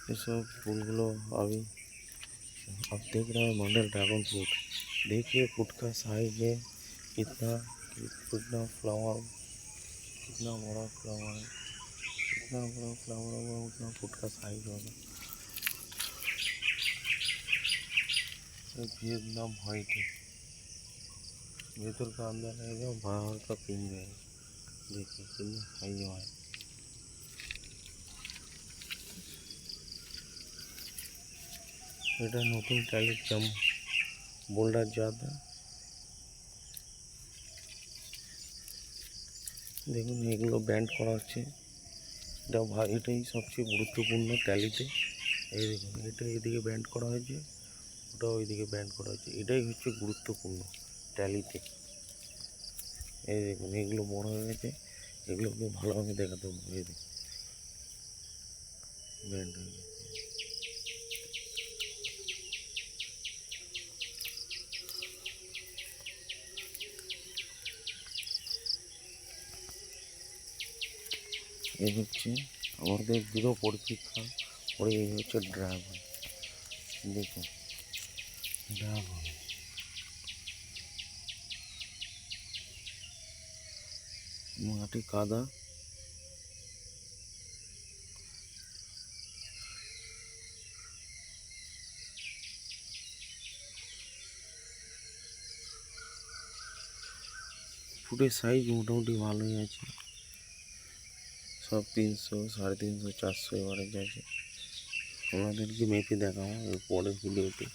ये सब फूलগুলো अभी आप देख रहे हैं मॉडल ड्रैगन फ्रूट। देखिए फ्रूट का साइज है कितना कितना फ्लावर, कितना बड़ा फ्लावर है, कितना बड़ा फ्लावर होगा उतना फ्रूट का साइज होगा। ये एकदम वाइट है, भीतर का अंदर रहेगा, बाहर का पिंक है। देखिए कितना साइज है। এটা নতুন টাইলের জাম বোল্ডার জাত। দেখুন এগুলো ব্যান্ড করা হচ্ছে। এটাই সবচেয়ে গুরুত্বপূর্ণ ট্যালিতে। এই দেখুন এটা এদিকে ব্যান্ড করা হয়েছে, ওটা ওইদিকে ব্যান্ড করা হয়েছে। এটাই হচ্ছে গুরুত্বপূর্ণ ট্যালিতে। এই দেখুন এগুলো বড় হয়ে গেছে, এগুলোকে ভালোভাবে দেখাতে হবে। এই দেখুন ব্যান্ড হয়ে গেছে। এই হচ্ছে আমাদের দৃঢ় পরীক্ষা করে, এই হচ্ছে ড্রাগন। দেখুন ড্রাগন মাটি কাদা, ফুটের সাইজ মোটামুটি ভালোই আছে, সব 300, 350, 400 এভারেজ আছে। আপনাদেরকে মেপে দেখাবো পরের ভিডিওতে।